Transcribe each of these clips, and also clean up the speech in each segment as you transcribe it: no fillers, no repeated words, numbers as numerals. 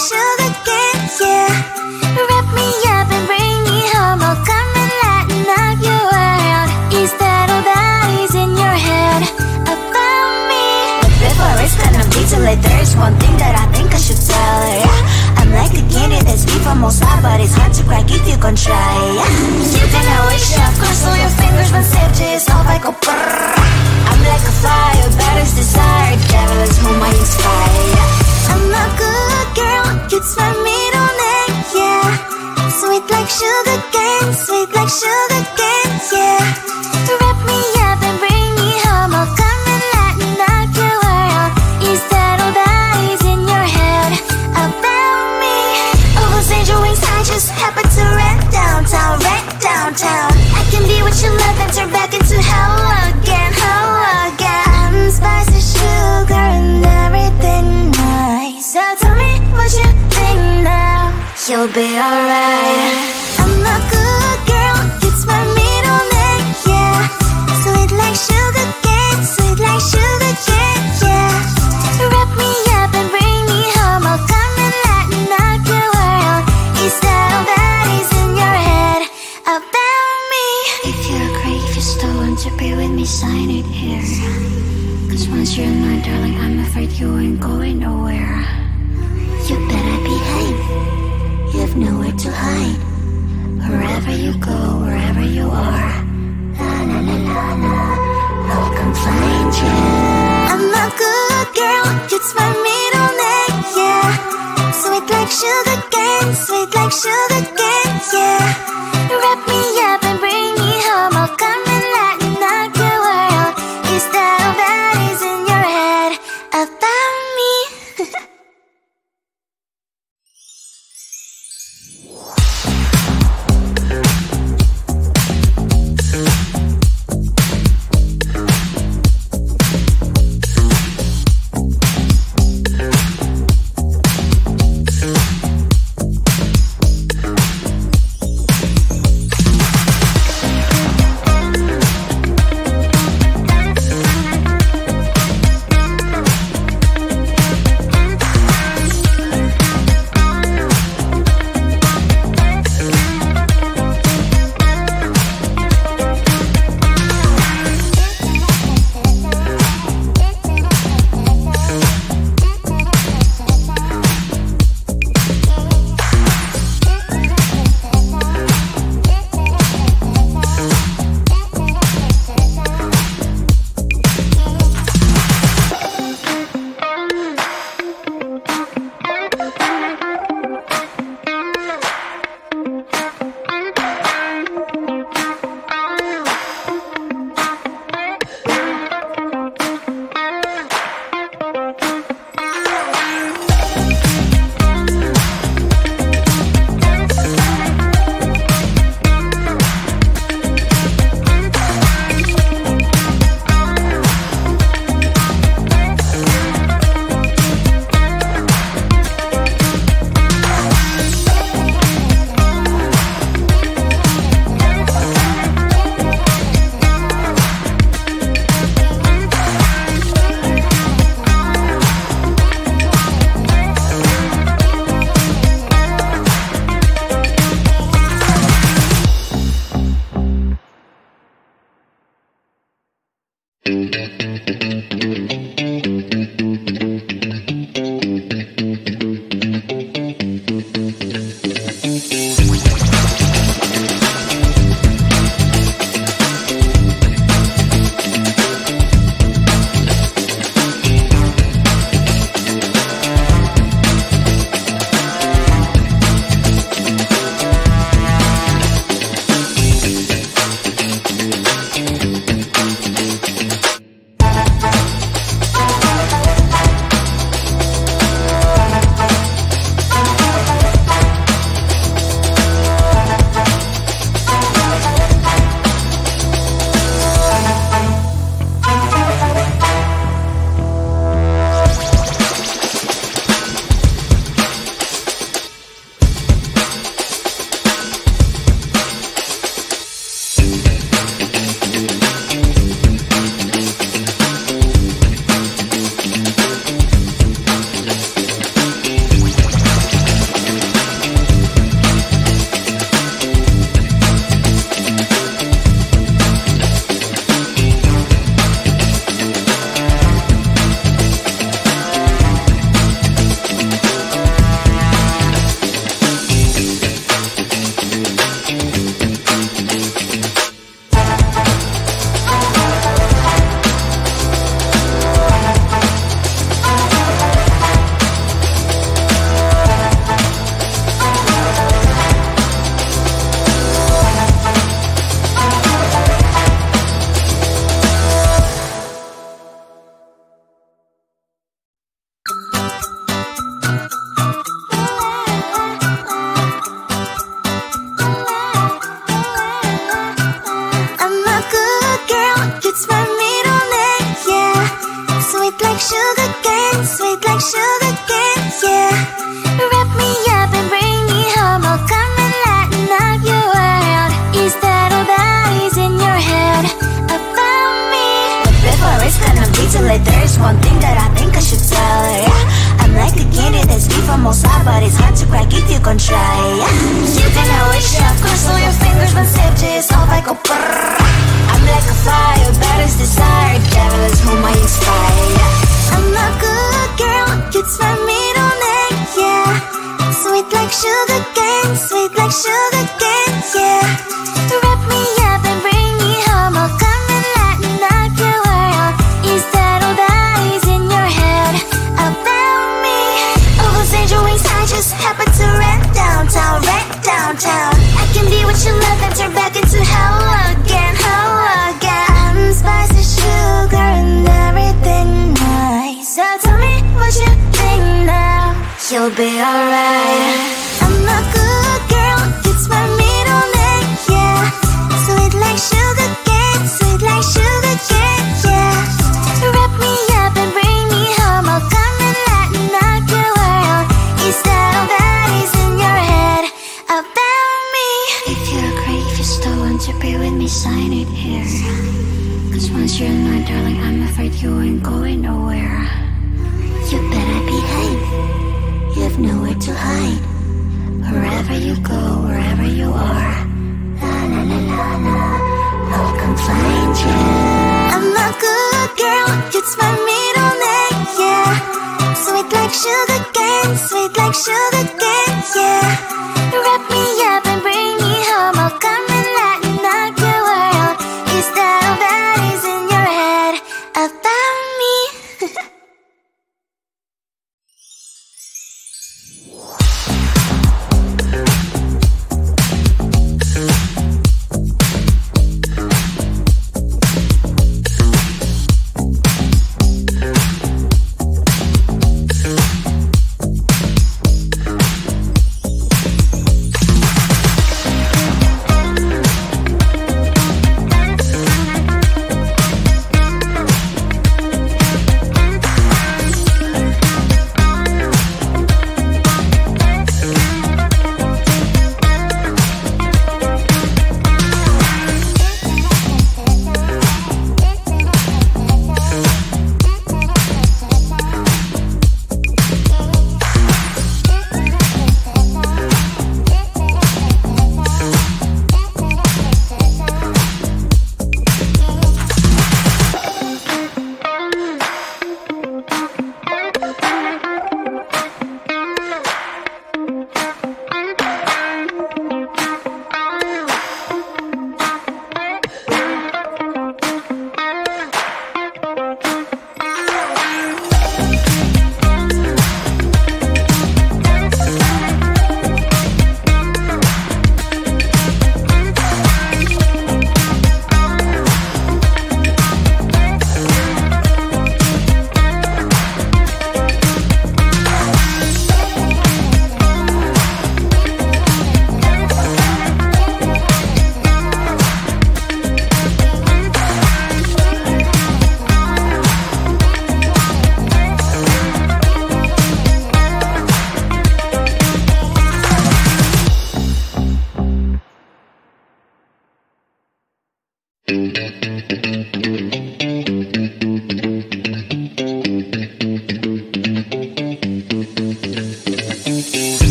sugar cane, yeah. Wrap me up and bring me home. I'll come and lighten up your world. Is that all that is in your head about me? But before it's gonna be too late, there's one thing that I think I should tell her, yeah. I'm like a candy that's sweet from most high, but it's hard to crack if you gon' try, yeah. You can always shove, cross all your fingers when safety is off, I go brrrr. I'm like a fire, battles desire, devil is whom I inspire, yeah. I'm a good girl, it's my middle name, yeah. Sweet like sugar cane, sweet like sugar cane, yeah. Wrap me up and bring me home, I'll come and lighten up your world. Is that all that is in your head about me? Overstand your wings, I just happen to rent downtown, I can be what you love and turn back into hell again, I'm spicy sugar and everything nice. So tell me what you think now, you'll be alright. I'm a good girl, it's my middle name, yeah. Sweet like sugar cane, sweet like sugar cane, yeah. Wrap me up and bring me home, I'll come and lighten up your world. Is that all that is in your head about me? If you're great, if you still want to be with me, sign it here. Cause once you're mine, darling, I'm afraid you ain't going nowhere. You better behave, you have nowhere to hide. Wherever you go, wherever you are, la la la la la, I'll come find you. I'm a good girl, it's my middle name, yeah. Sweet like sugar cane, sweet like sugar cane, yeah. Wrap me up and bring me home, I'll come and lighten up your world. Is that all that is in your head about me? Wrap me up and bring me home. Oh, come and lighten up your world. Is that all that is in your head about me? But before it's gonna be too late, there's one thing that I think I should tell ya. I'm like a candy that's deep from outside, but it's hard to crack if you can try. You can always shove, cross all your fingers, but safety is off, I go brrrr. I'm like a fire, baddest desire, devil is whom I inspire. I'm a good girl, it's my middle name, yeah. Sweet like sugar cane, sweet like sugar cane, yeah. Wrap me up and bring me home. Oh, come and lighten up your world. Is that all that is in your head about me? Overstand your wings, I just happen to rent downtown, I can be what you love and turn back into hell again, I'm spicy sugar and everything nice. So tell me what you think now. You'll be alright. I'm a good girl, it's my middle name, yeah. Sweet like sugar cane, sweet like sugar cane, yeah. Wrap me up and bring me home. Oh, come and lighten up your world. Is that all that is in your head about me? If you agree, if you still want to be with me, sign it here. Cause once you're mine, darling, I'm afraid you ain't going nowhere. You better behave, you have nowhere to hide. Wherever you go, wherever you are, la la la la la, I'll come find you. I'm a good girl, it's my middle name, yeah. Sweet like sugar cane, sweet like sugar cane, yeah. Wrap me up and bring me home. Oh, come and lighten up your world. Is that all that is in your head about me?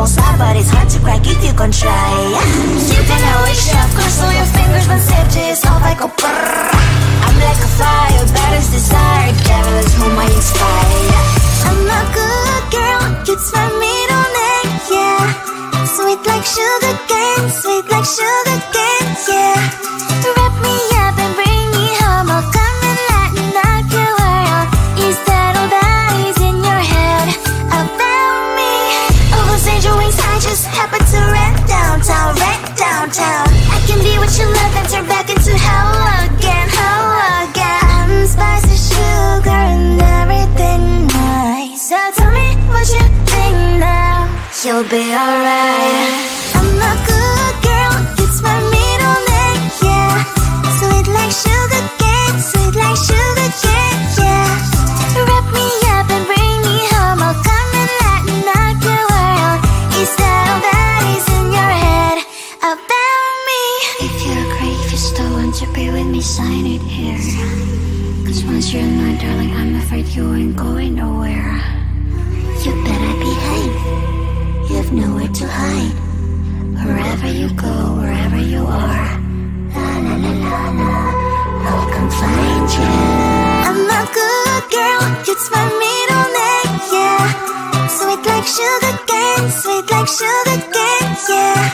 normal side, but it's hard to crack if you can try. You can always shove, cross all your fingers when safety is off, I go brrrr. I'm like a fire, battles desire, devil is whom I inspire. I'm a good girl, it's my middle name, yeah. Sweet like sugar cane, sweet like sugar cane, yeah. Wrap me up and bring me home, I'll come and lighten up your world. Is that all that is in your head about me? All those angel wings I just happen to rent downtown, I can be what you love and turn back into hell again, I'm spicy sugar and everything nice. So tell me what you think now, you'll be alright. I'm a good girl, it's my middle name, yeah. Sweet like sugar cane, sweet like sugar cane, yeah. Wrap me up and bring me home, I'll come and lighten up your world. Is that all that is in your head about me? If you agree, if you still want to be with me, sign it here. Cause once you're mine, darling, I'm afraid you ain't going nowhere. You better behave, you have nowhere to hide. Wherever you go, wherever you are, la la la la la, I'll come find you. I'm a good girl, it's my middle name, yeah. Sweet like sugar cane, sweet like sugar cane, yeah.